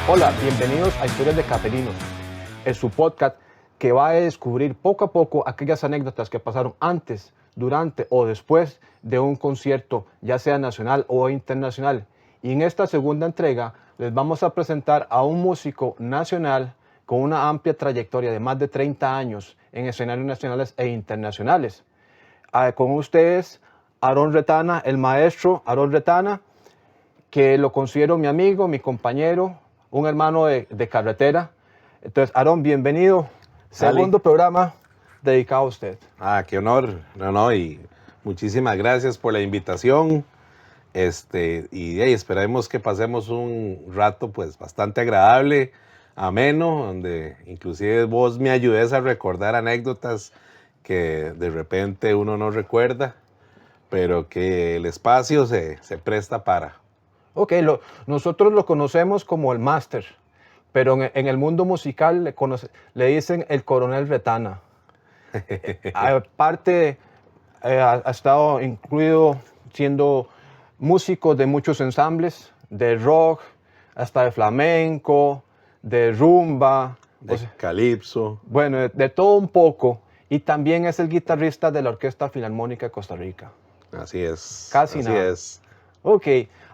Hola, bienvenidos a Historias de Caperinos, es su podcast que va a descubrir poco a poco aquellas anécdotas que pasaron antes, durante o después de un concierto, ya sea nacional o internacional. Y en esta segunda entrega les vamos a presentar a un músico nacional con una amplia trayectoria de más de 30 años en escenarios nacionales e internacionales. Con ustedes, Aarón Retana, el maestro Aarón Retana, que lo considero mi amigo, mi compañero, un hermano de carretera. Entonces, Aarón, bienvenido. Segundo programa dedicado a usted. Qué honor, no, y muchísimas gracias por la invitación. Esperemos que pasemos un rato pues bastante agradable, ameno, donde inclusive vos me ayudes a recordar anécdotas que de repente uno no recuerda, pero que el espacio se presta para. Ok, nosotros lo conocemos como el máster, pero en el mundo musical le dicen el coronel Retana. Aparte, ha estado incluido siendo músico de muchos ensambles, de rock, hasta de flamenco, de rumba. De calipso. Bueno, de todo un poco. Y también es el guitarrista de la Orquesta Filarmónica de Costa Rica. Así es. Casi así nada. es. Ok,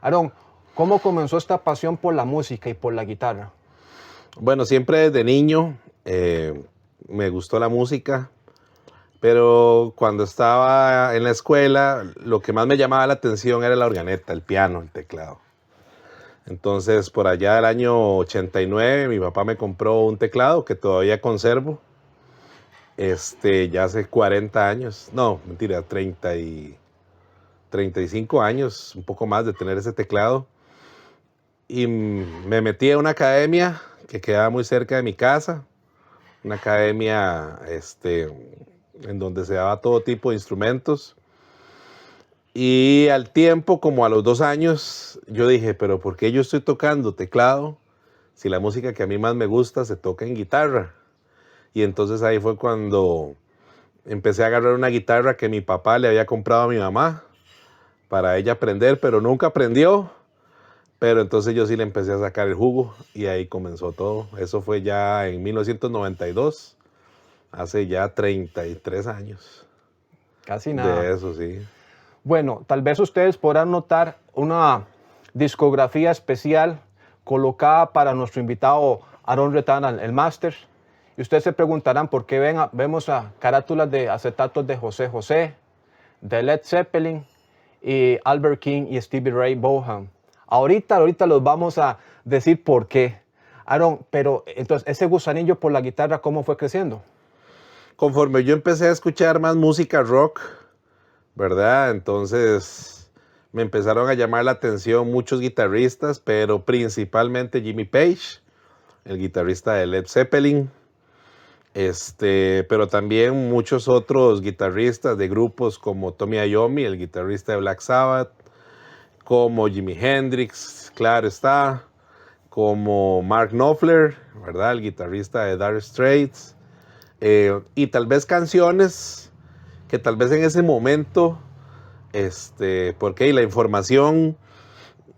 Aarón, ¿cómo comenzó esta pasión por la música y por la guitarra? Bueno, siempre desde niño me gustó la música, pero cuando estaba en la escuela, lo que más me llamaba la atención era la organeta, el piano, el teclado. Entonces, por allá del año 89, mi papá me compró un teclado que todavía conservo. Ya hace 40 años, no, mentira, 35 años, un poco más de tener ese teclado. Y me metí a una academia que quedaba muy cerca de mi casa, una academia en donde se daba todo tipo de instrumentos. Y al tiempo, como a los 2 años, yo dije, pero ¿por qué yo estoy tocando teclado si la música que a mí más me gusta se toca en guitarra? Y entonces ahí fue cuando empecé a agarrar una guitarra que mi papá le había comprado a mi mamá para ella aprender, pero nunca aprendió. Pero entonces yo sí le empecé a sacar el jugo y ahí comenzó todo. Eso fue ya en 1992, hace ya 33 años. Casi nada. De eso, sí. Bueno, tal vez ustedes podrán notar una discografía especial colocada para nuestro invitado Aarón Retana, el máster. Y ustedes se preguntarán por qué vemos carátulas de acetatos de José José, de Led Zeppelin y Albert King y Stevie Ray Vaughan. Ahorita los vamos a decir por qué. Aarón, pero entonces ese gusanillo por la guitarra, ¿cómo fue creciendo? Conforme yo empecé a escuchar más música rock, ¿verdad? Entonces me empezaron a llamar la atención muchos guitarristas, pero principalmente Jimmy Page, el guitarrista de Led Zeppelin. Pero también muchos otros guitarristas de grupos como Tommy Iommi, el guitarrista de Black Sabbath, como Jimi Hendrix, claro está, como Mark Knopfler, ¿verdad? El guitarrista de Dire Straits, y tal vez canciones que tal vez en ese momento, porque la información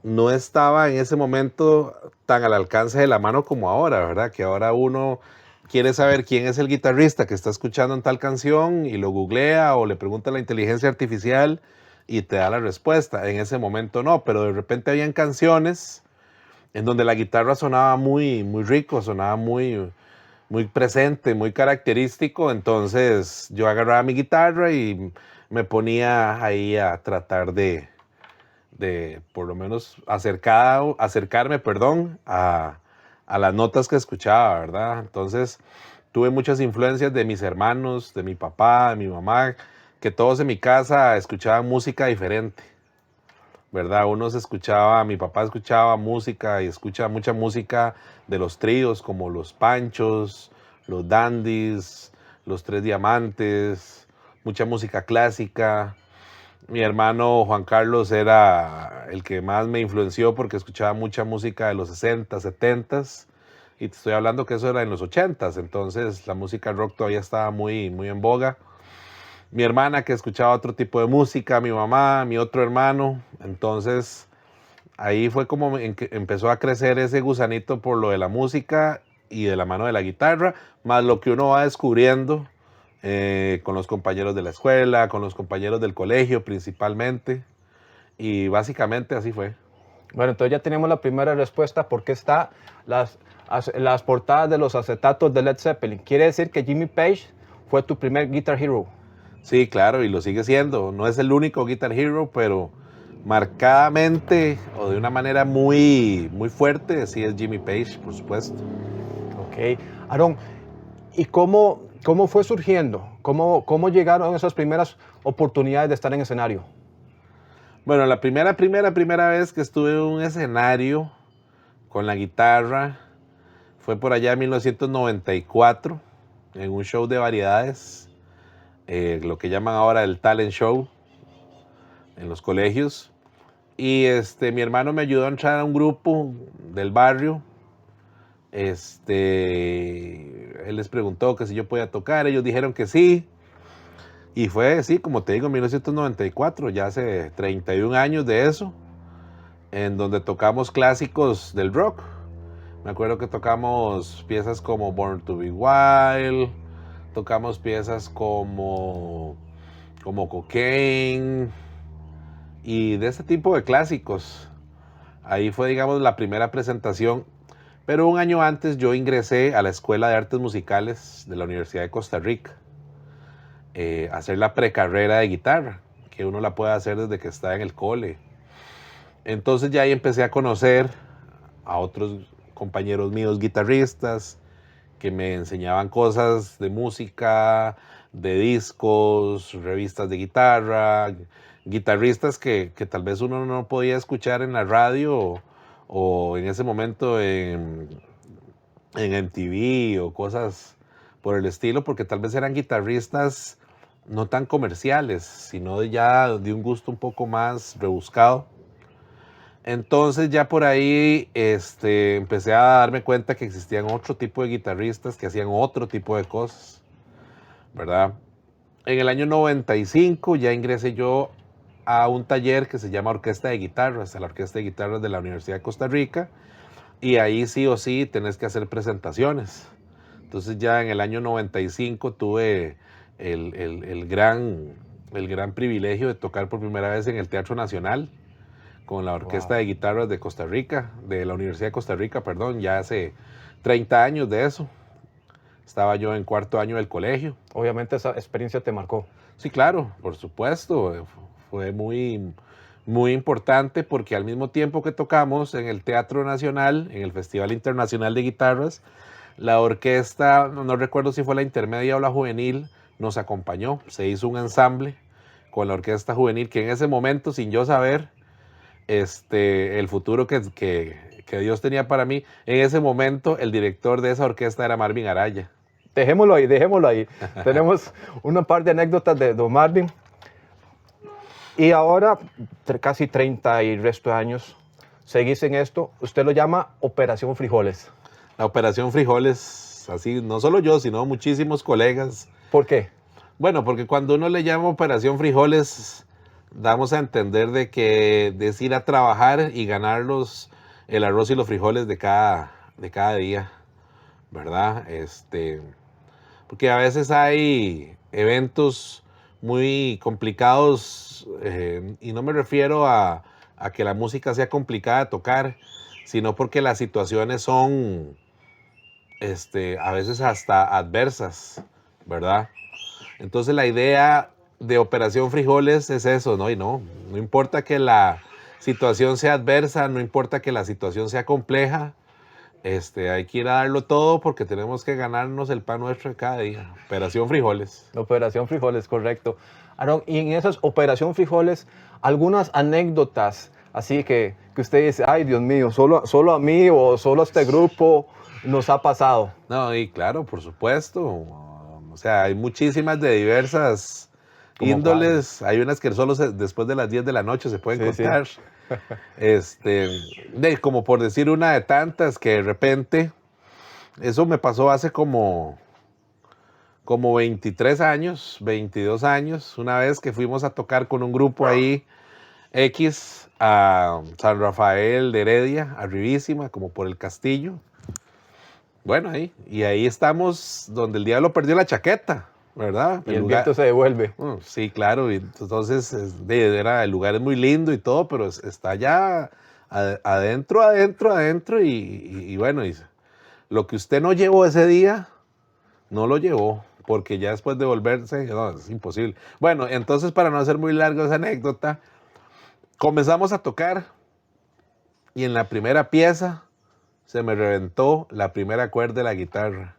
no estaba en ese momento tan al alcance de la mano como ahora, ¿verdad? Que ahora uno quiere saber quién es el guitarrista que está escuchando en tal canción y lo googlea o le pregunta a la inteligencia artificial y te da la respuesta. En ese momento no, pero de repente habían canciones en donde la guitarra sonaba muy, muy rico, sonaba muy, muy presente, muy característico. Entonces yo agarraba mi guitarra y me ponía ahí a tratar de por lo menos acercarme, a las notas que escuchaba, ¿verdad? Entonces tuve muchas influencias de mis hermanos, de mi papá, de mi mamá, que todos en mi casa escuchaban música diferente, ¿verdad? Mi papá escuchaba música y escucha mucha música de los tríos como los Panchos, los Dandies, los Tres Diamantes, mucha música clásica. Mi hermano Juan Carlos era el que más me influenció porque escuchaba mucha música de los 60, 70 y te estoy hablando que eso era en los 80, entonces la música rock todavía estaba muy, muy en boga. Mi hermana que escuchaba otro tipo de música, mi mamá, mi otro hermano, entonces Ahí fue como en que empezó a crecer ese gusanito por lo de la música y de la mano de la guitarra, más lo que uno va descubriendo con los compañeros de la escuela, con los compañeros del colegio principalmente, y básicamente así fue. Bueno, entonces ya tenemos la primera respuesta, porque está las portadas de los acetatos de Led Zeppelin. Quiere decir que Jimmy Page fue tu primer Guitar Hero. Sí, claro, y lo sigue siendo. No es el único Guitar Hero, pero marcadamente o de una manera muy, muy fuerte, sí es Jimmy Page, por supuesto. Ok. Aaron, ¿y cómo fue surgiendo? ¿Cómo llegaron esas primeras oportunidades de estar en escenario? Bueno, la primera vez que estuve en un escenario con la guitarra fue por allá en 1994, en un show de variedades, lo que llaman ahora el talent show, en los colegios. Y mi hermano me ayudó a entrar a un grupo del barrio. Él les preguntó que si yo podía tocar, ellos dijeron que sí. Y fue, sí, como te digo, en 1994, ya hace 31 años de eso, en donde tocamos clásicos del rock. Me acuerdo que tocamos piezas como Born to Be Wild, tocamos piezas como Cocaine y de ese tipo de clásicos. Ahí fue, digamos, la primera presentación. Pero un año antes yo ingresé a la Escuela de Artes Musicales de la Universidad de Costa Rica a hacer la precarrera de guitarra, que uno la puede hacer desde que está en el cole. Entonces ya ahí empecé a conocer a otros compañeros míos guitarristas que me enseñaban cosas de música, de discos, revistas de guitarra, guitarristas que tal vez uno no podía escuchar en la radio o en ese momento en MTV o cosas por el estilo, porque tal vez eran guitarristas no tan comerciales, sino ya de un gusto un poco más rebuscado. Entonces ya por ahí empecé a darme cuenta que existían otro tipo de guitarristas que hacían otro tipo de cosas, ¿verdad? En el año 95 ya ingresé yo a un taller que se llama Orquesta de Guitarras, a la Orquesta de Guitarras de la Universidad de Costa Rica, y ahí sí o sí tenés que hacer presentaciones. Entonces ya en el año 95 tuve el gran privilegio de tocar por primera vez en el Teatro Nacional con la Orquesta de Guitarras de Costa Rica, de la Universidad de Costa Rica, perdón, ya hace 30 años de eso. Estaba yo en cuarto año del colegio. Obviamente esa experiencia te marcó. Sí, claro, por supuesto. Fue muy, muy importante porque al mismo tiempo que tocamos en el Teatro Nacional, en el Festival Internacional de Guitarras, la orquesta, no recuerdo si fue la intermedia o la juvenil, nos acompañó. Se hizo un ensamble con la orquesta juvenil que en ese momento, sin yo saber, el futuro que Dios tenía para mí, en ese momento el director de esa orquesta era Marvin Araya. Dejémoslo ahí, dejémoslo ahí. Tenemos una par de anécdotas de Don Marvin. Y ahora, casi 30 y resto de años, seguís en esto. Usted lo llama Operación Frijoles. La Operación Frijoles, así, no solo yo, sino muchísimos colegas. ¿Por qué? Bueno, porque cuando uno le llama Operación Frijoles, damos a entender de que es ir a trabajar y ganar el arroz y los frijoles de cada día, ¿verdad? Porque a veces hay eventos muy complicados y no me refiero a que la música sea complicada de tocar, sino porque las situaciones son a veces hasta adversas, ¿verdad? Entonces la idea de Operación Frijoles es eso, ¿no? Y no importa que la situación sea adversa, no importa que la situación sea compleja, hay que ir a darlo todo porque tenemos que ganarnos el pan nuestro de cada día. Operación Frijoles. Operación Frijoles, correcto. Aaron, y en esas Operación Frijoles, algunas anécdotas, así que usted dice, ay Dios mío, solo a mí o solo a este grupo nos ha pasado. No, y claro, por supuesto. O sea, hay muchísimas de diversas índoles. Hay unas que solo después de las 10 de la noche se pueden contar. Sí. Como por decir una de tantas que de repente, eso me pasó hace como 23 años, 22 años, una vez que fuimos a tocar con un grupo ahí, X, a San Rafael de Heredia, arribísima, como por el castillo. Bueno, ahí. Y ahí estamos donde el diablo perdió la chaqueta, ¿verdad? Y el viento se devuelve. Sí, claro. Y entonces, el lugar es muy lindo y todo, pero está ya adentro. Y bueno, lo que usted no llevó ese día, no lo llevó, porque ya después de volverse, no, es imposible. Bueno, entonces, para no hacer muy largo esa anécdota, comenzamos a tocar y en la primera pieza se me reventó la primera cuerda de la guitarra.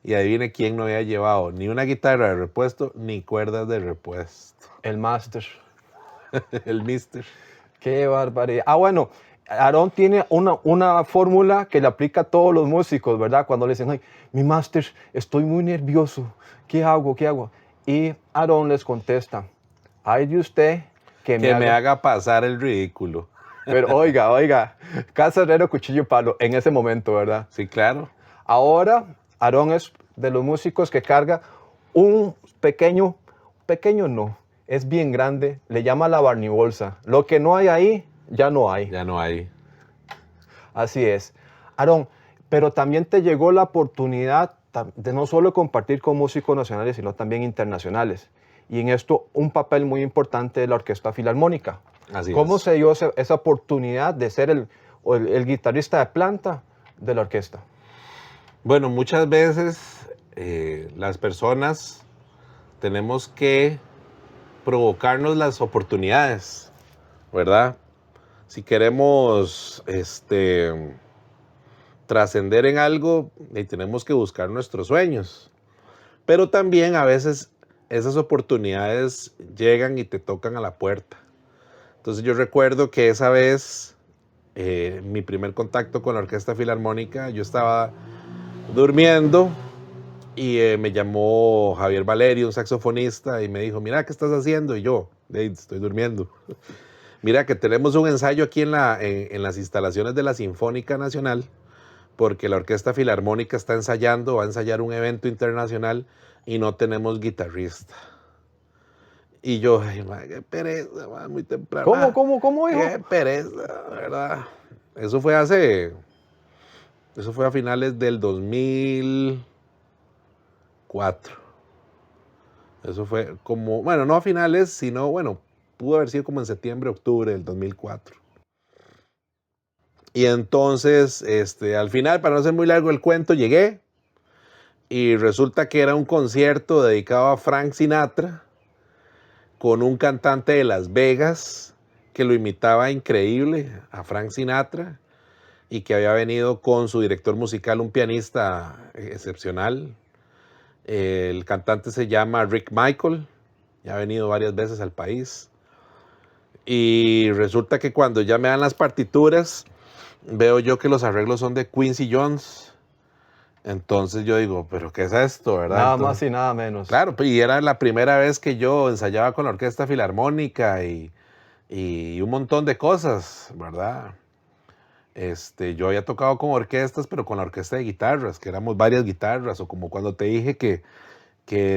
Y adivine quién no había llevado ni una guitarra de repuesto ni cuerdas de repuesto. El máster. El mister. Qué barbaridad. Bueno, Aarón tiene una fórmula que le aplica a todos los músicos, ¿verdad? Cuando le dicen, ay, mi máster, estoy muy nervioso. ¿Qué hago? ¿Qué hago? Y Aarón les contesta, ay de usted que me haga pasar el ridículo. Pero oiga, casa herrero, cuchillo palo, en ese momento, ¿verdad? Sí, claro. Ahora, Aarón es de los músicos que carga un pequeño no, es bien grande, le llama la Barney Bolsa. Lo que no hay ahí, ya no hay. Ya no hay. Así es. Aarón, pero también te llegó la oportunidad de no solo compartir con músicos nacionales, sino también internacionales. Y en esto, un papel muy importante de la Orquesta Filarmónica. ¿Cómo se dio esa oportunidad de ser el guitarrista de planta de la orquesta? Bueno, muchas veces las personas tenemos que provocarnos las oportunidades, ¿verdad? Si queremos trascender en algo, tenemos que buscar nuestros sueños. Pero también a veces esas oportunidades llegan y te tocan a la puerta. Entonces yo recuerdo que esa vez, mi primer contacto con la Orquesta Filarmónica, yo estaba durmiendo y me llamó Javier Valerio, un saxofonista, y me dijo, mira, ¿qué estás haciendo? Y yo, estoy durmiendo. Mira, que tenemos un ensayo aquí en las instalaciones de la Sinfónica Nacional, porque la Orquesta Filarmónica está ensayando, va a ensayar un evento internacional y no tenemos guitarrista. Y yo, ay, man, qué pereza, man, muy temprano. ¿Cómo, hijo? Qué pereza, ¿verdad? Eso fue a finales del 2004. Eso fue como, bueno, no a finales, sino, bueno, pudo haber sido como en septiembre, octubre del 2004. Y entonces, al final, para no ser muy largo el cuento, llegué y resulta que era un concierto dedicado a Frank Sinatra, con un cantante de Las Vegas que lo imitaba increíble a Frank Sinatra y que había venido con su director musical, un pianista excepcional. El cantante se llama Rick Michael, ya ha venido varias veces al país. Y resulta que cuando ya me dan las partituras, veo yo que los arreglos son de Quincy Jones. Entonces yo digo, ¿pero qué es esto, verdad? Nada más y nada menos. Claro, y era la primera vez que yo ensayaba con la Orquesta Filarmónica y un montón de cosas, ¿verdad? Yo había tocado con orquestas, pero con la orquesta de guitarras, que éramos varias guitarras, o como cuando te dije que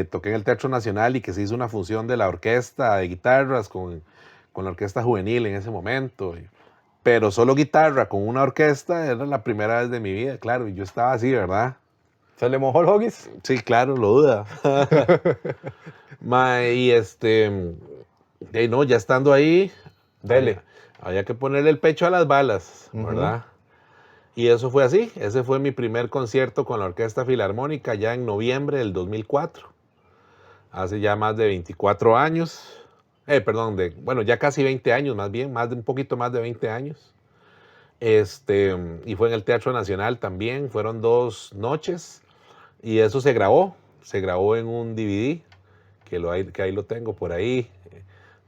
toqué en el Teatro Nacional y que se hizo una función de la orquesta de guitarras con la orquesta juvenil en ese momento. Pero solo guitarra con una orquesta era la primera vez de mi vida, claro, y yo estaba así, ¿verdad? ¿Se le mojó el hoggies? Sí, claro, lo duda. No, ya estando ahí, dele. Había que ponerle el pecho a las balas, ¿verdad? Y eso fue así. Ese fue mi primer concierto con la Orquesta Filarmónica ya en noviembre del 2004. Hace ya más de 24 años. Ya casi 20 años más bien, un poquito más de 20 años. Y fue en el Teatro Nacional también. Fueron 2 noches. Y eso se grabó en un DVD, que ahí lo tengo por ahí,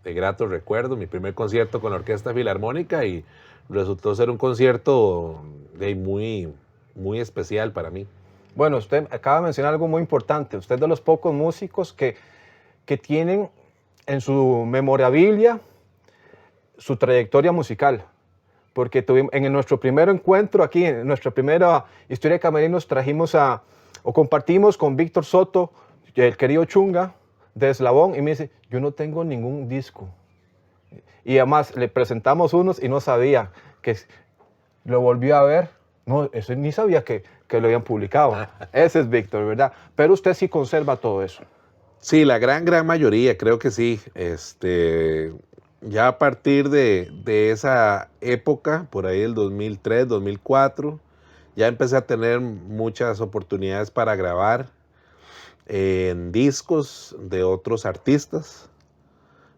de grato recuerdo, mi primer concierto con la Orquesta Filarmónica, y resultó ser un concierto muy, muy especial para mí. Bueno, usted acaba de mencionar algo muy importante. Usted es de los pocos músicos que tienen en su memorabilia su trayectoria musical. Porque en nuestro primer encuentro aquí, en nuestra primera historia de camerinos, compartimos con Víctor Soto, el querido Chunga, de Eslabón, y me dice, yo no tengo ningún disco. Y además le presentamos unos y no sabía que lo volvió a ver. No, eso ni sabía que lo habían publicado. Ese es Víctor, ¿verdad? Pero usted sí conserva todo eso. Sí, la gran mayoría, creo que sí. Ya a partir de esa época, por ahí del 2003, 2004, ya empecé a tener muchas oportunidades para grabar en discos de otros artistas,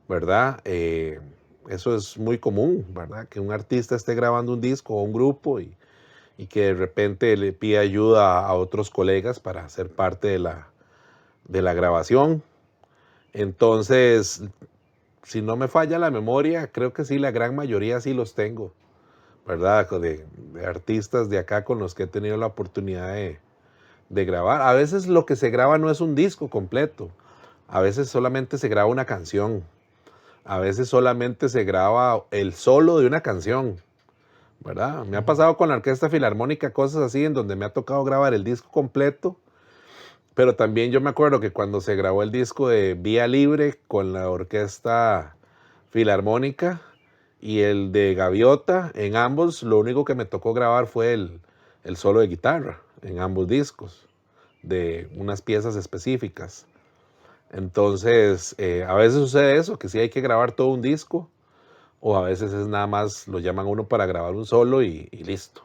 ¿verdad? Eso es muy común, ¿verdad? Que un artista esté grabando un disco o un grupo y que de repente le pida ayuda a otros colegas para ser parte de la grabación. Entonces, si no me falla la memoria, creo que sí, la gran mayoría sí los tengo, ¿verdad? De artistas de acá con los que he tenido la oportunidad de grabar. A veces lo que se graba no es un disco completo, a veces solamente se graba una canción, a veces solamente se graba el solo de una canción, ¿verdad? Me ha pasado con la Orquesta Filarmónica cosas así en donde me ha tocado grabar el disco completo, pero también yo me acuerdo que cuando se grabó el disco de Vía Libre con la Orquesta Filarmónica y el de Gaviota, en ambos lo único que me tocó grabar fue el solo de guitarra en ambos discos, de unas piezas específicas. Entonces, a veces sucede eso, que sí hay que grabar todo un disco, o a veces es nada más, lo llaman a uno para grabar un solo y listo.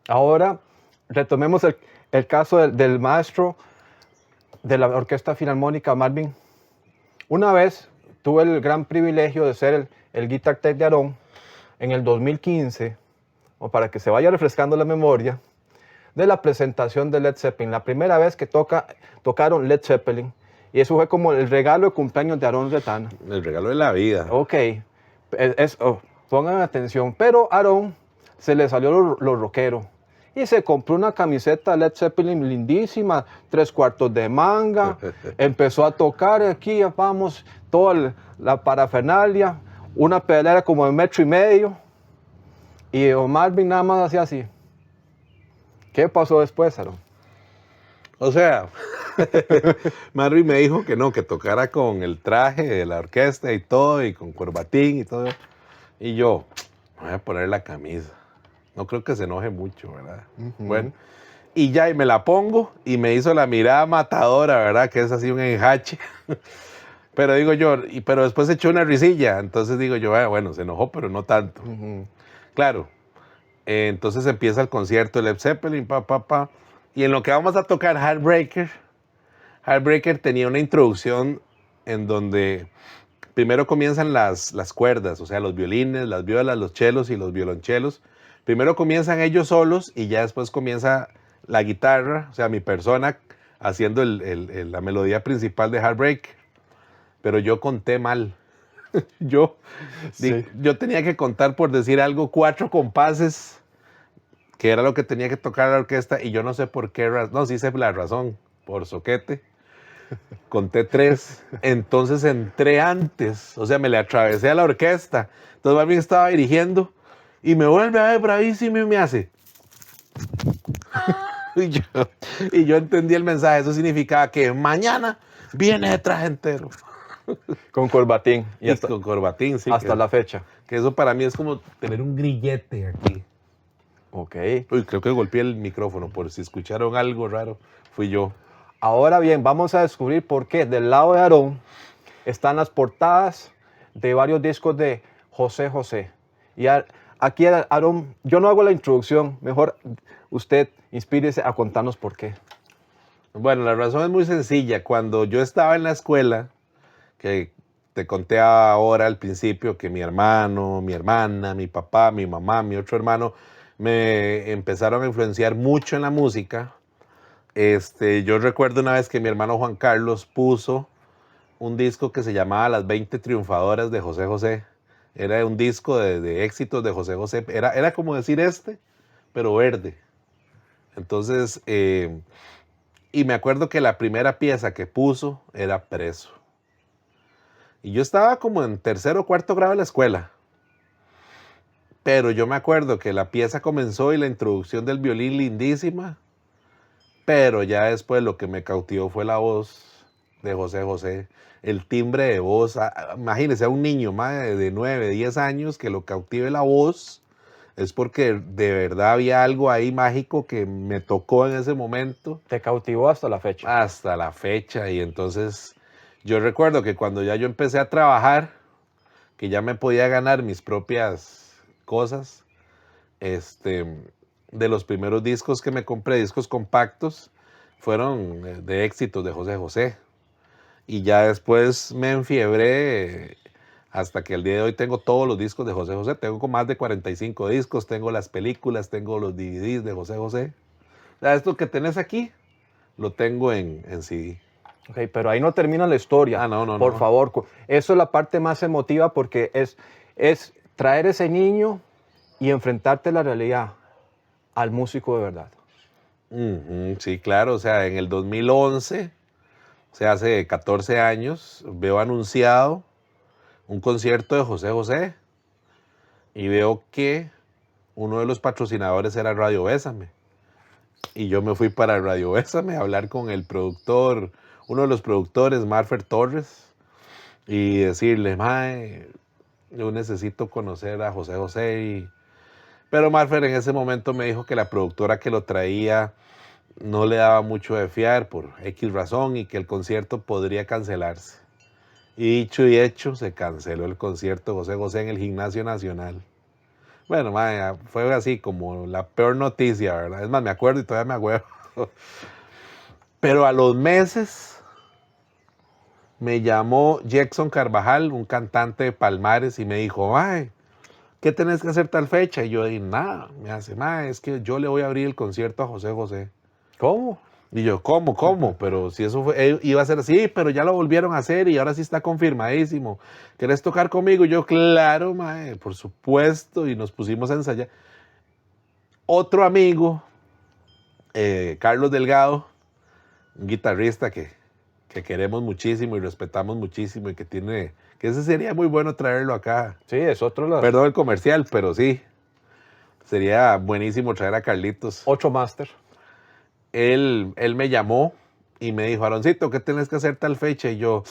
Ahora, retomemos el caso del maestro de la Orquesta Filarmónica, Marvin. Una vez tuve el gran privilegio de ser el guitar tech de Aarón en el 2015, o para que se vaya refrescando la memoria, de la presentación de Led Zeppelin, la primera vez que tocaron Led Zeppelin, y eso fue como el regalo de cumpleaños de Aarón Retana. El regalo de la vida. Ok, pongan atención, pero a Aarón se le salió lo rockero y se compró una camiseta Led Zeppelin lindísima, 3/4 de manga, empezó a tocar aquí, vamos, toda la parafernalia, una pedalera como de 1.5 metros, y Marvin nada más hacía así. ¿Qué pasó después, Aarón? O sea, Marvin me dijo que no, que tocara con el traje de la orquesta y todo, y con corbatín y todo. Y yo, me voy a poner la camisa. No creo que se enoje mucho, ¿verdad? Bueno, y ya, y me la pongo, y me hizo la mirada matadora, ¿verdad? Que es así un enjache. Pero digo yo, pero después echó una risilla. Entonces digo yo, bueno, se enojó, pero no tanto. Claro. Entonces empieza el concierto de Led Zeppelin, y en lo que vamos a tocar Heartbreaker tenía una introducción en donde primero comienzan las cuerdas, o sea, los violines, las violas, los chelos y los violonchelos. Primero comienzan ellos solos y ya después comienza la guitarra, o sea, mi persona haciendo la melodía principal de Heartbreaker. Pero yo conté mal. Yo tenía que contar, por decir algo, 4 compases, que era lo que tenía que tocar la orquesta, y yo no sé por qué, no, sí sé la razón, por soquete, conté 3, entonces entré antes, o sea, me le atravesé a la orquesta, entonces Marvin estaba dirigiendo, y me vuelve a ver bravísimo y me hace, y yo entendí el mensaje, eso significaba que mañana viene de traje entero. Con corbatín. Y con corbatín, sí. Hasta la fecha. Que eso para mí es como tener un grillete aquí. Ok. Uy, creo que golpeé el micrófono, por si escucharon algo raro, fui yo. Ahora bien, vamos a descubrir por qué del lado de Aarón están las portadas de varios discos de José José. Y aquí, Aarón, yo no hago la introducción, mejor usted inspírese a contarnos por qué. Bueno, la razón es muy sencilla. Cuando yo estaba en la escuela, que te conté ahora al principio que mi hermano, mi hermana, mi papá, mi mamá, mi otro hermano me empezaron a influenciar mucho en la música. Yo recuerdo una vez que mi hermano Juan Carlos puso un disco que se llamaba Las 20 Triunfadoras de José José. Era un disco de éxitos de José José. Era como decir pero verde. Entonces, y me acuerdo que la primera pieza que puso era Preso. Y yo estaba como en 3º o 4º grado de la escuela. Pero yo me acuerdo que la pieza comenzó y la introducción del violín lindísima. Pero ya después lo que me cautivó fue la voz de José José. El timbre de voz, imagínese a un niño mae, de 9, 10 años que lo cautive la voz, es porque de verdad había algo ahí mágico que me tocó en ese momento. Te cautivó hasta la fecha. Hasta la fecha. Y entonces yo recuerdo que cuando ya yo empecé a trabajar, que ya me podía ganar mis propias cosas, de los primeros discos que me compré, discos compactos, fueron de éxitos de José José. Y ya después me enfiebré hasta que el día de hoy tengo todos los discos de José José. Tengo más de 45 discos, tengo las películas, tengo los DVDs de José José. Esto que tenés aquí, lo tengo en CD. Ok, pero ahí no termina la historia. No. Por favor, eso es la parte más emotiva porque es traer ese niño y enfrentarte a la realidad, al músico de verdad. Sí, claro, o sea, en el 2011, o sea, hace 14 años, veo anunciado un concierto de José José y veo que uno de los patrocinadores era Radio Bésame. Y yo me fui para Radio Bésame a hablar con el productor, uno de los productores, Marfer Torres, y decirle, mae, yo necesito conocer a José José. Pero Marfer en ese momento me dijo que la productora que lo traía no le daba mucho de fiar por X razón y que el concierto podría cancelarse. Y dicho y hecho, se canceló el concierto de José José en el Gimnasio Nacional. Bueno, mae, fue así como la peor noticia, ¿verdad? Es más, me acuerdo y todavía me acuerdo. Pero a los meses me llamó Jackson Carvajal, un cantante de Palmares, y me dijo, mae, ¿qué tenés que hacer tal fecha? Y yo dije, nada, me hace, mae, es que yo le voy a abrir el concierto a José José. ¿Cómo? Y yo, ¿cómo? Pero si eso iba a ser así, pero ya lo volvieron a hacer y ahora sí está confirmadísimo. ¿Querés tocar conmigo? Y yo, claro, mae, por supuesto, y nos pusimos a ensayar. Otro amigo, Carlos Delgado, un guitarrista que queremos muchísimo y respetamos muchísimo y que ese sería muy bueno traerlo acá. Sí, es otro lado. Perdón el comercial, pero sí, sería buenísimo traer a Carlitos. 8 Master. Él me llamó y me dijo, Aaroncito, ¿qué tenés que hacer tal fecha? Y yo,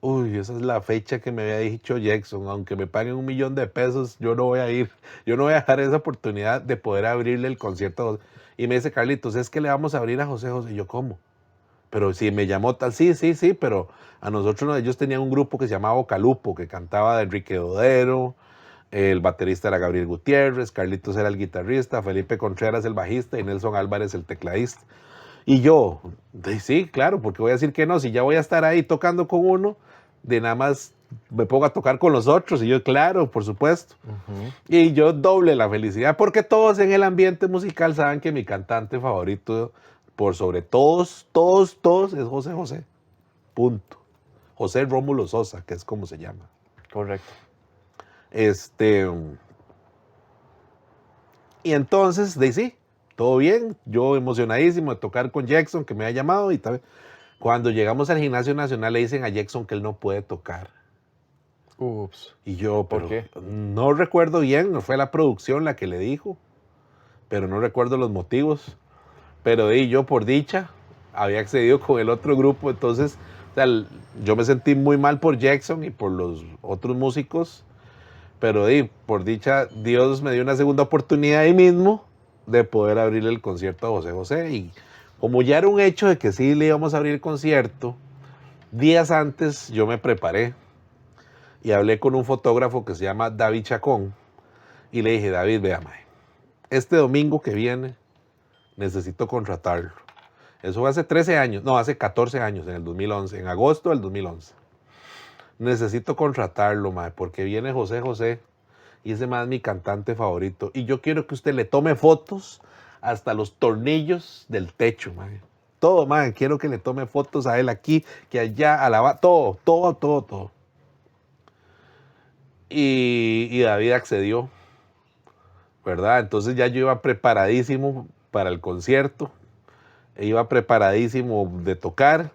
uy, esa es la fecha que me había dicho Jackson, aunque me paguen $1,000,000, yo no voy a ir, yo no voy a dejar esa oportunidad de poder abrirle el concierto. Y me dice, Carlitos, es que le vamos a abrir a José José. Y yo, ¿cómo? Pero si me llamó tal, sí, pero a nosotros, ellos tenían un grupo que se llamaba Ocalupo, que cantaba de Enrique Dodero, el baterista era Gabriel Gutiérrez, Carlitos era el guitarrista, Felipe Contreras el bajista y Nelson Álvarez el tecladista. Y yo, sí, claro, porque voy a decir que no, si ya voy a estar ahí tocando con uno, de nada más me pongo a tocar con los otros. Y yo, claro, por supuesto. Y yo doble la felicidad, porque todos en el ambiente musical saben que mi cantante favorito, por sobre todos, es José José. Punto. José Rómulo Sosa, que es como se llama. Correcto. Y entonces, sí, todo bien, yo emocionadísimo de tocar con Jackson, que me ha llamado, y tal. Cuando llegamos al Gimnasio Nacional le dicen a Jackson que él no puede tocar. Ups. Y yo, ¿Por qué? No recuerdo bien, no fue la producción la que le dijo, pero no recuerdo los motivos. Pero yo por dicha había accedido con el otro grupo, entonces o sea, yo me sentí muy mal por Jackson y por los otros músicos, pero por dicha Dios me dio una segunda oportunidad ahí mismo de poder abrirle el concierto a José José. Y como ya era un hecho de que sí le íbamos a abrir el concierto, días antes yo me preparé y hablé con un fotógrafo que se llama David Chacón y le dije, David, vea, mae, este domingo que viene necesito contratarlo. Eso fue hace 13 años, no, hace 14 años, en el 2011, en agosto del 2011. Necesito contratarlo, mae, porque viene José José y ese mae es mi cantante favorito. Y yo quiero que usted le tome fotos hasta los tornillos del techo, mae. Todo, mae, quiero que le tome fotos a él aquí, que allá, a la todo. Y David accedió, ¿verdad? Entonces ya yo iba preparadísimo para el concierto, iba preparadísimo de tocar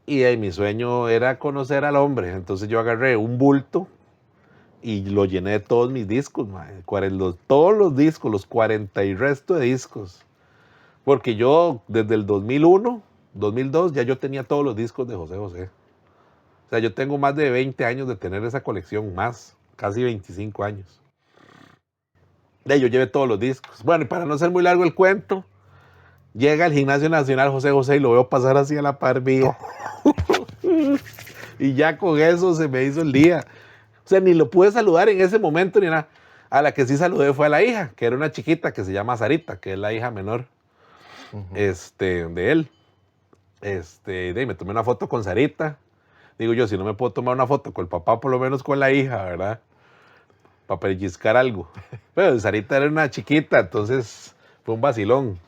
y mi sueño era conocer al hombre. Entonces yo agarré un bulto y lo llené de todos mis discos, mae, todos los discos, los 40 y resto de discos. Porque yo desde el 2001, 2002 ya yo tenía todos los discos de José José. sea, yo tengo más de 20 años de tener esa colección, más, casi 25 años. De ahí yo llevé todos los discos. Bueno, y para no ser muy largo el cuento, llega al Gimnasio Nacional José José y lo veo pasar así a la par mía. Y ya con eso se me hizo el día. O sea, ni lo pude saludar en ese momento ni nada. A la que sí saludé fue a la hija, que era una chiquita que se llama Sarita, que es la hija menor de él. De ahí me tomé una foto con Sarita. Digo yo, si no me puedo tomar una foto con el papá, por lo menos con la hija, ¿verdad? Para pellizcar algo. Pero Sarita era una chiquita, entonces fue un vacilón.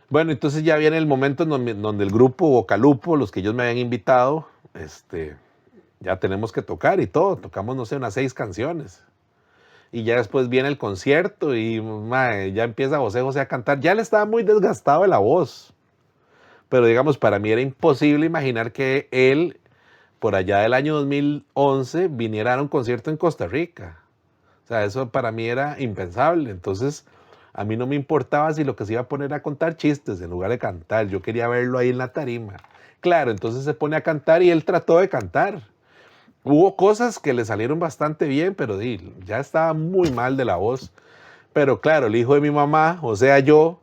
Bueno, entonces ya viene el momento en donde el grupo Vocalupo, los que ellos me habían invitado, ya tenemos que tocar y todo. Tocamos, no sé, unas 6 canciones. Y ya después viene el concierto y ya empieza José José a cantar. Ya le estaba muy desgastado de la voz. Pero digamos, para mí era imposible imaginar que él, por allá del año 2011, viniera a dar un concierto en Costa Rica. O sea, eso para mí era impensable. Entonces, a mí no me importaba si lo que se iba a poner a contar chistes en lugar de cantar. Yo quería verlo ahí en la tarima. Claro, entonces se pone a cantar y él trató de cantar. Hubo cosas que le salieron bastante bien, pero ya estaba muy mal de la voz. Pero claro, el hijo de mi mamá, o sea, yo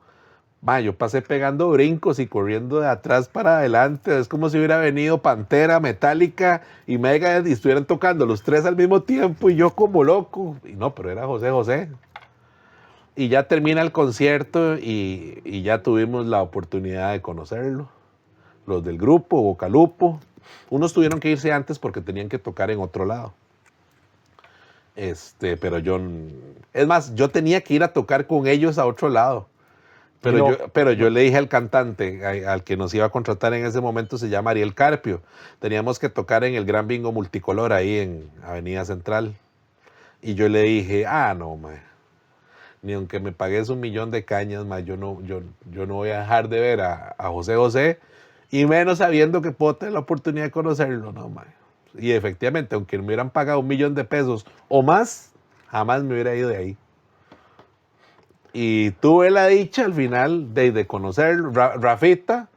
pasé pegando brincos y corriendo de atrás para adelante. Es como si hubiera venido Pantera, Metallica y Megadeth y estuvieran tocando los 3 al mismo tiempo y yo como loco. Y no, pero era José José. Y ya termina el concierto y ya tuvimos la oportunidad de conocerlo. Los del grupo, Vocalupo. Unos tuvieron que irse antes porque tenían que tocar en otro lado. Pero es más, yo tenía que ir a tocar con ellos a otro lado. Pero yo le dije al cantante, al que nos iba a contratar en ese momento, se llama Ariel Carpio. Teníamos que tocar en el Gran Bingo Multicolor ahí en Avenida Central. Y yo le dije, no, mae, ni aunque me pagues 1.000.000 de cañas, mae, yo no voy a dejar de ver a José José, y menos sabiendo que puedo tener la oportunidad de conocerlo, no, mae. Y efectivamente, aunque me hubieran pagado 1.000.000 de pesos o más, jamás me hubiera ido de ahí. Y tuve la dicha al final de conocerlo. Rafita,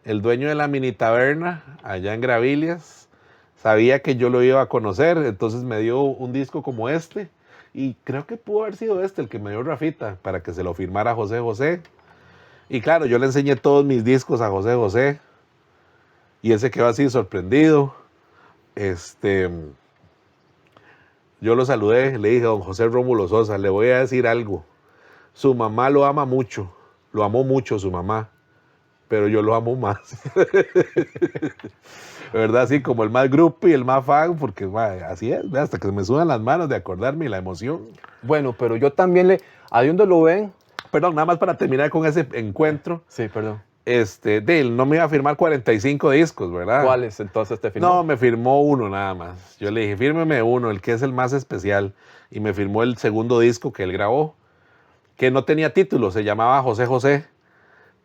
el dueño de la mini taberna allá en Gravilias, sabía que yo lo iba a conocer, entonces me dio un disco como este. Y creo que pudo haber sido el que me dio Rafita para que se lo firmara José José. Y claro, yo le enseñé todos mis discos a José José. Y él se quedó así sorprendido. Yo lo saludé, le dije, don José Rómulo Sosa, le voy a decir algo. Su mamá lo ama mucho, lo amó mucho su mamá, pero yo lo amo más. ¿Verdad? Así como el más grupo y el más fan, porque así es, hasta que se me sudan las manos de acordarme y la emoción. Bueno, pero yo también ¿a dónde lo ven? Perdón, nada más para terminar con ese encuentro. Sí, perdón. Él no me iba a firmar 45 discos, ¿verdad? ¿Cuáles entonces te firmó? No, me firmó uno nada más. Yo le dije, fírmeme uno, el que es el más especial. Y me firmó el segundo disco que él grabó, que no tenía título, se llamaba José José,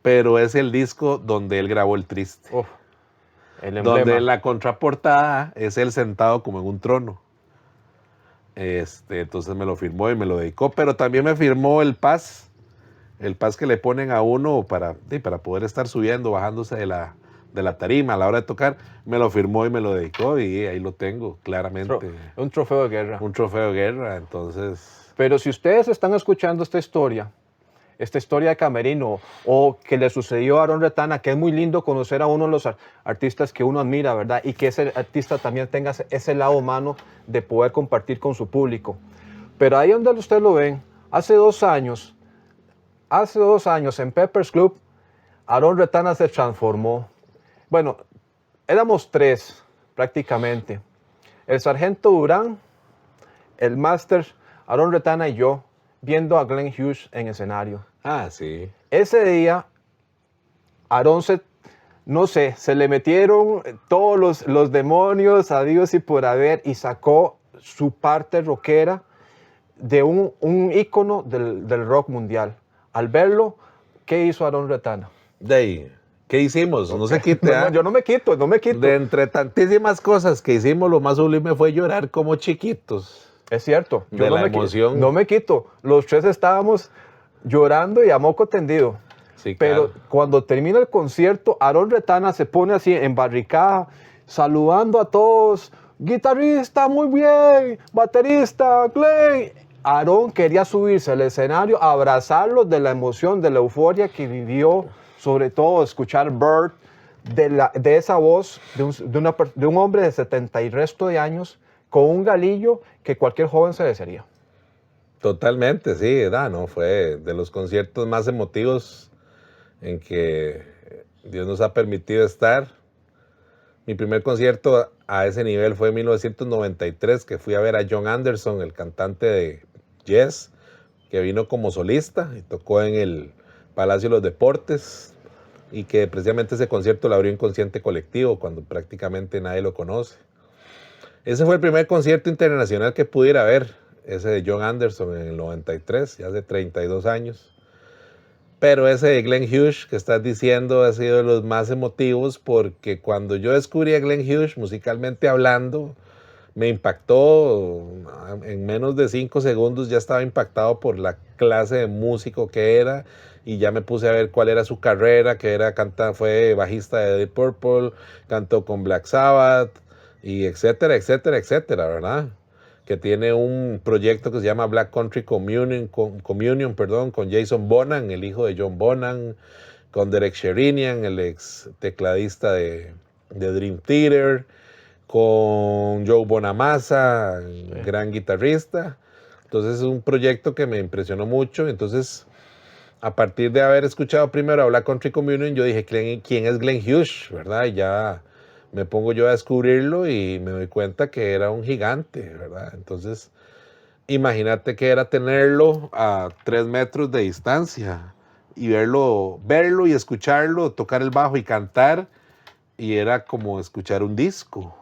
pero es el disco donde él grabó El Triste. El emblema. Donde la contraportada es él sentado como en un trono. Entonces me lo firmó y me lo dedicó, pero también me firmó el paz que le ponen a uno para poder estar subiendo, bajándose de la tarima a la hora de tocar. Me lo firmó y me lo dedicó y ahí lo tengo claramente. Un trofeo de guerra. Un trofeo de guerra, entonces... Pero si ustedes están escuchando esta historia de Camerino o que le sucedió a Aarón Retana, que es muy lindo conocer a uno de los artistas que uno admira, ¿verdad? Y que ese artista también tenga ese lado humano de poder compartir con su público. Pero ahí donde ustedes lo ven, hace dos años en Peppers Club, Aarón Retana se transformó. Bueno, éramos 3 prácticamente. El Sargento Durán, el Máster, Aarón Retana y yo, viendo a Glenn Hughes en escenario. Sí. Ese día, Aarón se le metieron todos los demonios a Dios y por haber, y sacó su parte rockera de un ícono del rock mundial. Al verlo, ¿qué hizo Aarón Retana? ¿Qué hicimos? No se quite. No, yo no me quito. De entre tantísimas cosas que hicimos, lo más sublime fue llorar como chiquitos. Es cierto. De la emoción. No me quito. Los 3 estábamos llorando y a moco tendido. Sí, pero claro. cuando termina el concierto, Aarón Retana se pone así en barricada, saludando a todos, guitarrista, muy bien, baterista, Glenn. Aaron quería subirse al escenario, abrazarlo de la emoción, de la euforia que vivió, sobre todo escuchar Bird, de esa voz de un hombre de 70 y resto de años, con un galillo que cualquier joven se desearía. Totalmente, sí, ¿verdad? No, fue de los conciertos más emotivos en que Dios nos ha permitido estar. Mi primer concierto a ese nivel fue en 1993, que fui a ver a John Anderson, el cantante de Yes, que vino como solista y tocó en el Palacio de los Deportes, y que precisamente ese concierto lo abrió Inconsciente Colectivo, cuando prácticamente nadie lo conoce. Ese fue el primer concierto internacional que pude ir a ver, ese de John Anderson en el 93, ya hace 32 años. Pero ese de Glenn Hughes que estás diciendo ha sido de los más emotivos, porque cuando yo descubrí a Glenn Hughes, musicalmente hablando, me impactó. En menos de 5 segundos ya estaba impactado por la clase de músico que era, y ya me puse a ver cuál era su carrera, que era fue bajista de Deep Purple, cantó con Black Sabbath, y etcétera, etcétera, etcétera, ¿verdad? Que tiene un proyecto que se llama Black Country Communion, con Jason Bonham, el hijo de John Bonham, con Derek Sherinian, el ex tecladista de Dream Theater, con Joe Bonamassa, gran guitarrista. Entonces es un proyecto que me impresionó mucho. Entonces, a partir de haber escuchado primero a Black Country Communion, yo dije, ¿quién es Glenn Hughes? ¿Verdad? Y ya me pongo yo a descubrirlo y me doy cuenta que era un gigante, ¿verdad? Entonces, imagínate que era tenerlo a 3 metros de distancia y verlo y escucharlo, tocar el bajo y cantar, y era como escuchar un disco,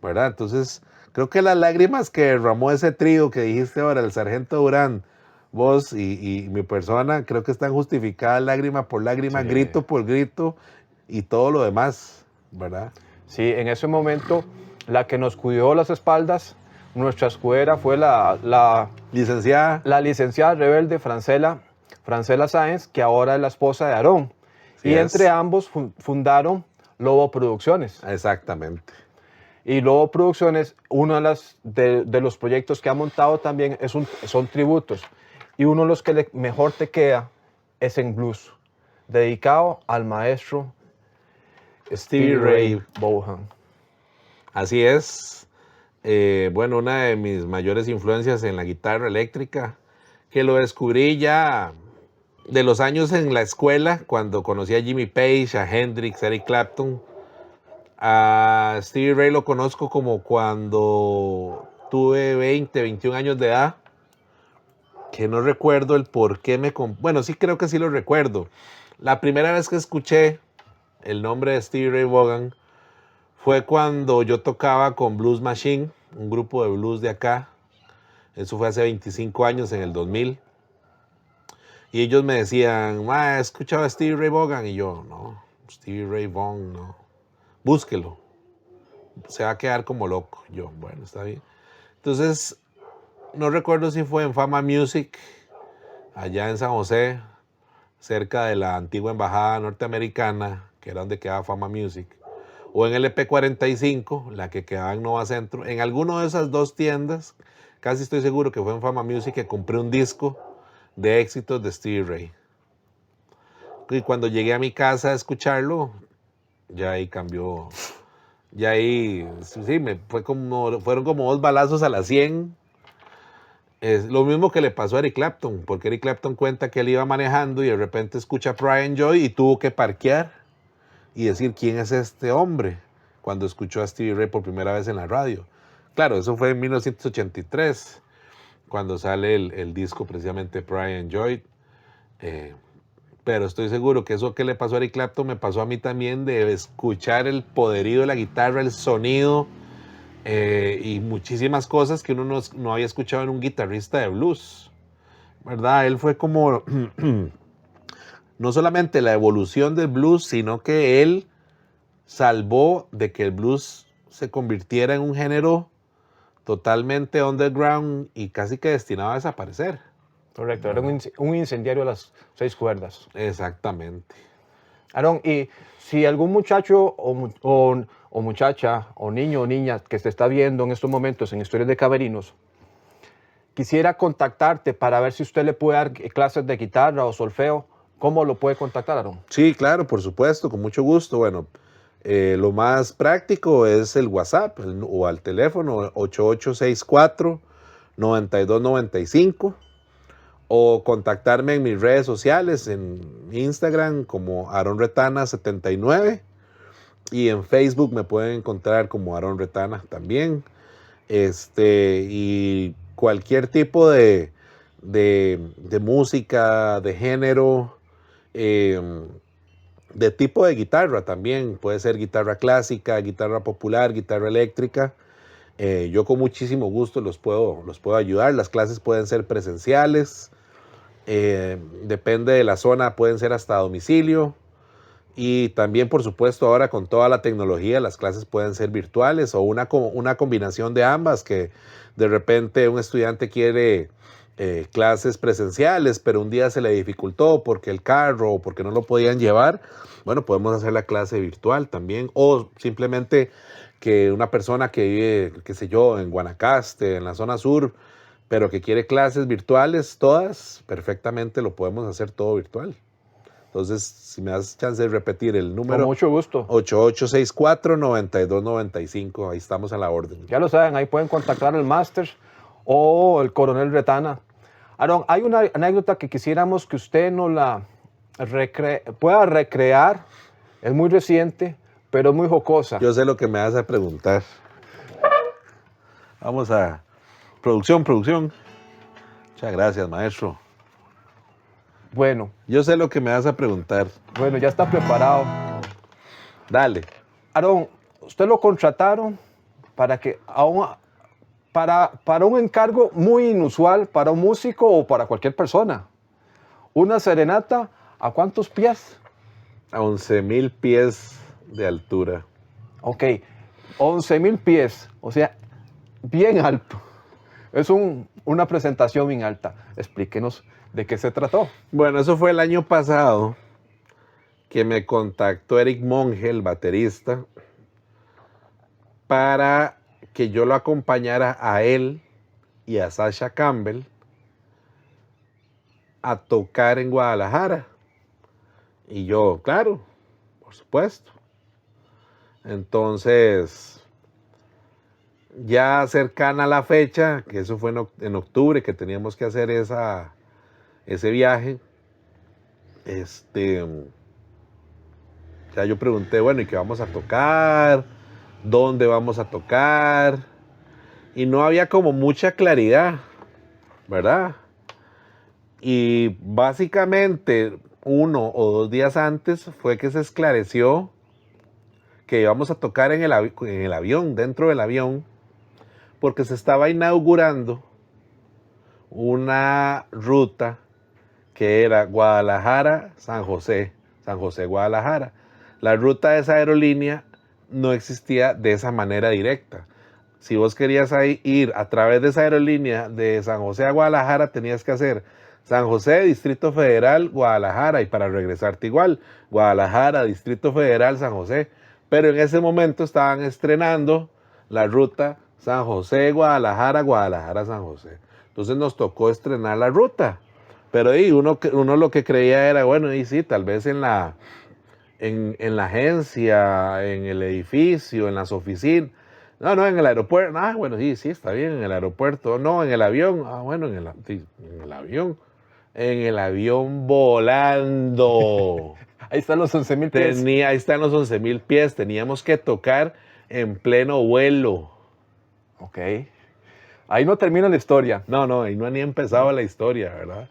¿verdad? Entonces, creo que las lágrimas que derramó ese trío que dijiste ahora, el Sargento Durán, vos y mi persona, creo que están justificadas lágrima por lágrima, sí, grito por grito y todo lo demás, ¿verdad? Sí, en ese momento la que nos cuidó las espaldas, nuestra escudera, fue la licenciada rebelde Francela Sáenz, que ahora es la esposa de Aarón. Sí, y entre ambos fundaron Lobo Producciones. Exactamente. Y Lobo Producciones, uno de los proyectos que ha montado también son tributos. Y uno de los que mejor te queda es en blues, dedicado al maestro Stevie Ray Vaughan. Así es. Bueno, una de mis mayores influencias en la guitarra eléctrica, que lo descubrí ya de los años en la escuela, cuando conocí a Jimmy Page, a Hendrix, a Eric Clapton. A Stevie Ray lo conozco como cuando tuve 20, 21 años de edad, que no recuerdo el por qué bueno, sí, creo que sí lo recuerdo. La primera vez que escuché el nombre de Stevie Ray Vaughan fue cuando yo tocaba con Blues Machine, un grupo de blues de acá. Eso fue hace 25 años, en el 2000. Y ellos me decían, ¿he escuchado a Stevie Ray Vaughan? Y yo, no, Stevie Ray Vaughan, no. Búsquelo. Se va a quedar como loco. Yo, bueno, está bien. Entonces, no recuerdo si fue en Fama Music, allá en San José, cerca de la antigua embajada norteamericana, que era donde quedaba Fama Music, o en el EP45, la que quedaba en Nova Centro. En alguna de esas dos tiendas, casi estoy seguro que fue en Fama Music, que compré un disco de éxitos de Stevie Ray. Y cuando llegué a mi casa a escucharlo, ya ahí cambió. Ya ahí, sí, fueron como 2 balazos a la 100. Es lo mismo que le pasó a Eric Clapton, porque Eric Clapton cuenta que él iba manejando y de repente escucha a Brian Joy y tuvo que parquear y decir, ¿quién es este hombre? Cuando escuchó a Stevie Ray por primera vez en la radio. Claro, eso fue en 1983, cuando sale el disco precisamente Brian Joy. Pero estoy seguro que eso que le pasó a Eric Clapton me pasó a mí también, de escuchar el poderío de la guitarra, el sonido, y muchísimas cosas que uno no había escuchado en un guitarrista de blues, ¿verdad? Él fue como no solamente la evolución del blues, sino que él salvó de que el blues se convirtiera en un género totalmente underground y casi que destinado a desaparecer. Correcto, era un incendiario a las 6 cuerdas. Exactamente. Aarón, y si algún muchacho o o muchacha o niño o niña que se está viendo en estos momentos en Historias de Camerinos, quisiera contactarte para ver si usted le puede dar clases de guitarra o solfeo, ¿cómo lo puede contactar, Aarón? Sí, claro, por supuesto, con mucho gusto. Bueno, lo más práctico es el WhatsApp o al teléfono 8864-9295 o contactarme en mis redes sociales, en Instagram como Aarón Retana 79 y en Facebook me pueden encontrar como Aarón Retana también. Y cualquier tipo de música, de género, de tipo de guitarra también, puede ser guitarra clásica, guitarra popular, guitarra eléctrica. Yo con muchísimo gusto los puedo ayudar. Las clases pueden ser presenciales, depende de la zona, pueden ser hasta a domicilio. Y también, por supuesto, ahora con toda la tecnología, las clases pueden ser virtuales o una combinación de ambas, que de repente un estudiante quiere clases presenciales, pero un día se le dificultó porque el carro o porque no lo podían llevar. Bueno, podemos hacer la clase virtual también, o simplemente que una persona que vive, qué sé yo, en Guanacaste, en la zona sur, pero que quiere clases virtuales, todas, perfectamente lo podemos hacer todo virtual. Entonces, si me das chance de repetir el número. Con mucho gusto. 8864-9295, ahí estamos a la orden. Ya lo saben, ahí pueden contactar al máster o el coronel Retana. Aarón, hay una anécdota que quisiéramos que usted nos la pueda recrear. Es muy reciente, pero es muy jocosa. Yo sé lo que me vas a preguntar. Vamos a... Producción. Muchas gracias, maestro. Bueno. Yo sé lo que me vas a preguntar. Bueno, ya está preparado. Dale. Aarón, usted lo contrataron para un encargo muy inusual para un músico o para cualquier persona. Una serenata, ¿a cuántos pies? A 11,000 pies de altura. Ok, 11,000 pies, o sea, bien alto. Es una presentación bien alta. Explíquenos de qué se trató. Bueno, eso fue el año pasado que me contactó Eric Monge, el baterista, para que yo lo acompañara a él y a Sasha Campbell a tocar en Guadalajara. Y yo, claro, por supuesto. Entonces, ya cercana a la fecha, que eso fue en octubre, que teníamos que hacer ese viaje, ya yo pregunté, bueno, ¿y qué vamos a tocar? ¿Dónde vamos a tocar? Y no había como mucha claridad, ¿verdad? Y básicamente 1 o 2 días antes fue que se esclareció que íbamos a tocar en el avión, dentro del avión, porque se estaba inaugurando una ruta que era Guadalajara-San José, San José-Guadalajara. La ruta de esa aerolínea no existía de esa manera directa. Si vos querías ir a través de esa aerolínea de San José a Guadalajara, tenías que hacer San José, Distrito Federal, Guadalajara, y para regresarte igual, Guadalajara, Distrito Federal, San José. Pero en ese momento estaban estrenando la ruta San José, Guadalajara, Guadalajara, San José. Entonces nos tocó estrenar la ruta. Pero uno lo que creía era, bueno, y sí, tal vez en la agencia, en el edificio, en las oficinas. No, en el aeropuerto. Ah, bueno, sí, está bien, en el aeropuerto. No, en el avión. Ah, bueno, en el avión. En el avión volando. Ahí están los 11,000 pies. Ahí están los 11,000 pies. Teníamos que tocar en pleno vuelo. Ok. Ahí no termina la historia. No, ahí no ha ni empezado la historia, ¿verdad?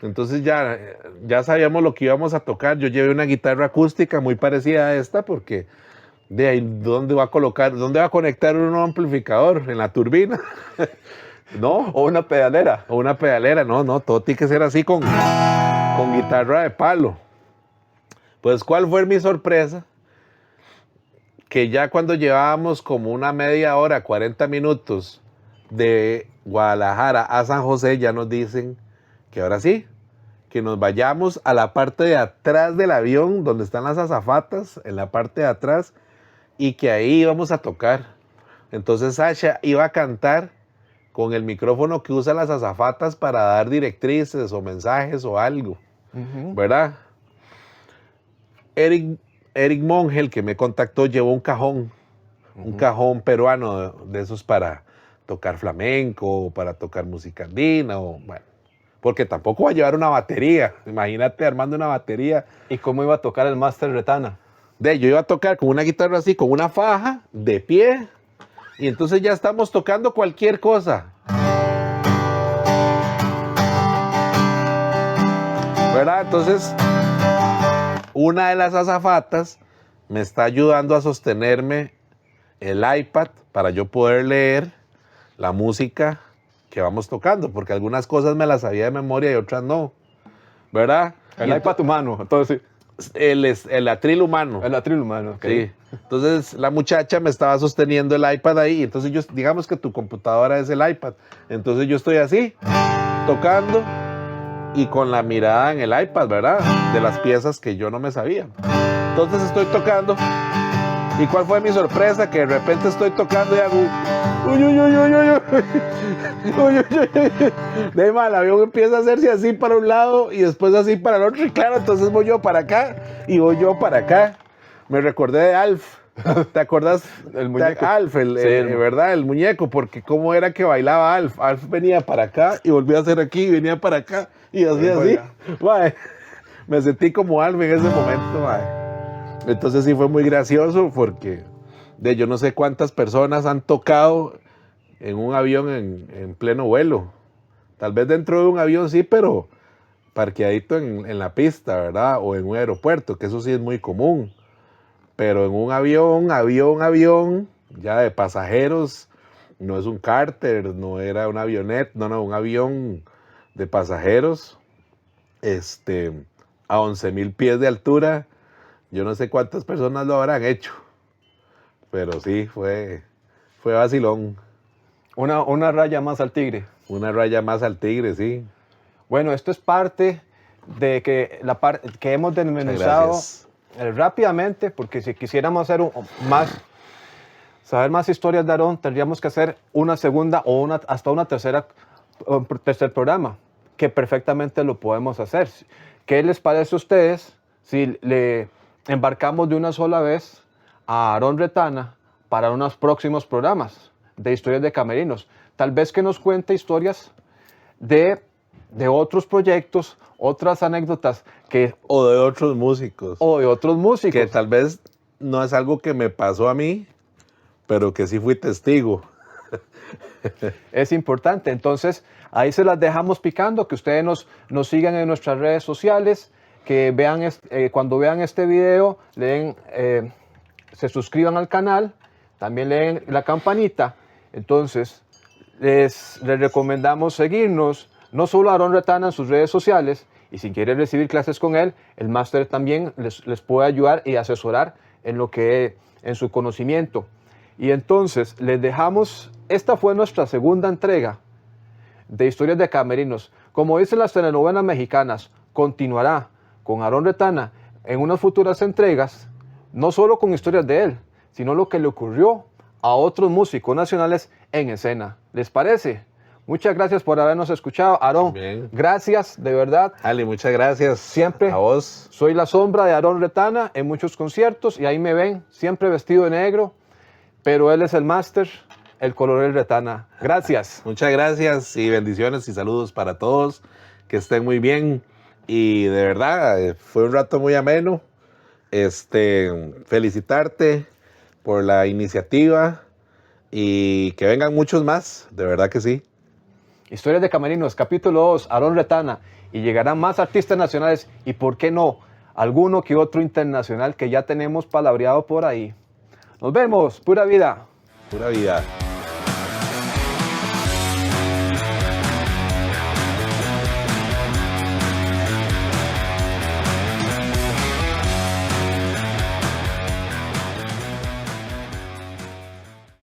Entonces ya sabíamos lo que íbamos a tocar. Yo llevé una guitarra acústica muy parecida a esta porque de ahí, ¿dónde va a conectar un amplificador? ¿En la turbina? No. O una pedalera. No, todo tiene que ser así con guitarra de palo. Pues, ¿cuál fue mi sorpresa? Que ya cuando llevábamos como una media hora, 40 minutos de Guadalajara a San José, ya nos dicen que ahora sí, que nos vayamos a la parte de atrás del avión, donde están las azafatas, en la parte de atrás, y que ahí íbamos a tocar. Entonces Sasha iba a cantar con el micrófono que usan las azafatas para dar directrices o mensajes o algo, ¿verdad? Eric Monge, el que me contactó, llevó un cajón peruano de esos para tocar flamenco, para tocar música andina, o bueno, porque tampoco va a llevar una batería. Imagínate armando una batería. ¿Y cómo iba a tocar el máster Retana? Yo iba a tocar con una guitarra así, con una faja, de pie, y entonces ya estamos tocando cualquier cosa. ¿Verdad? Entonces, una de las azafatas me está ayudando a sostenerme el iPad para yo poder leer la música que vamos tocando, porque algunas cosas me las sabía de memoria y otras no, ¿verdad? El iPad humano, entonces. El atril humano. El atril humano, ok. Sí. Entonces la muchacha me estaba sosteniendo el iPad ahí, entonces yo, digamos que tu computadora es el iPad, entonces yo estoy así, tocando y con la mirada en el iPad, ¿verdad? De las piezas que yo no me sabía. Entonces estoy tocando. ¿Y cuál fue mi sorpresa? Que de repente estoy tocando y hago... Uy, uy, uy, uy, uy, uy. Uy, uy, uy, uy. De mal, el avión empieza a hacerse así para un lado y después así para el otro. Y claro, entonces voy yo para acá y voy yo para acá. Me recordé de Alf. ¿Te acuerdas? El muñeco. Alf, ¿verdad? El muñeco, porque cómo era que bailaba Alf. Alf venía para acá y volvía a hacer aquí y venía para acá y hacía así. Mae, me sentí como Alf en ese momento, mae. Entonces sí fue muy gracioso porque yo no sé cuántas personas han tocado en un avión en pleno vuelo. Tal vez dentro de un avión sí, pero parqueadito en la pista, ¿verdad? O en un aeropuerto, que eso sí es muy común. Pero en un avión, ya de pasajeros, no es un charter, no era un avioneta, no, un avión de pasajeros, a 11,000 pies de altura. Yo no sé cuántas personas lo habrán hecho, pero sí, fue vacilón. Una raya más al tigre. Una raya más al tigre, sí. Bueno, esto es parte de que hemos desmenuzado rápidamente, porque si quisiéramos hacer saber más historias de Aarón, tendríamos que hacer una segunda o hasta un tercer programa, que perfectamente lo podemos hacer. ¿Qué les parece a ustedes si le embarcamos de una sola vez a Aarón Retana para unos próximos programas de historias de camerinos? Tal vez que nos cuente historias de otros proyectos, otras anécdotas o de otros músicos. O de otros músicos. Que tal vez no es algo que me pasó a mí, pero que sí fui testigo. Es importante. Entonces, ahí se las dejamos picando, que ustedes nos sigan en nuestras redes sociales, que vean cuando vean este video, se suscriban al canal, también leen la campanita. Entonces, les recomendamos seguirnos, no solo a Aarón Retana en sus redes sociales, y si quieren recibir clases con él, el máster también les puede ayudar y asesorar en su conocimiento. Y entonces, les dejamos, esta fue nuestra segunda entrega de Historias de Camerinos. Como dicen las telenovelas mexicanas, continuará con Aarón Retana en unas futuras entregas, no solo con historias de él, sino lo que le ocurrió a otros músicos nacionales en escena. ¿Les parece? Muchas gracias por habernos escuchado. Aarón, gracias, de verdad. Ali, muchas gracias. Siempre a vos. Soy la sombra de Aarón Retana en muchos conciertos y ahí me ven, siempre vestido de negro, pero él es el máster, el coronel Retana. Gracias. Muchas gracias y bendiciones y saludos para todos. Que estén muy bien. Y de verdad, fue un rato muy ameno. Felicitarte por la iniciativa y que vengan muchos más, de verdad que sí. Historias de Camerinos, capítulo 2, Aarón Retana. Y llegarán más artistas nacionales y, ¿por qué no?, alguno que otro internacional que ya tenemos palabreado por ahí. Nos vemos, pura vida. Pura vida.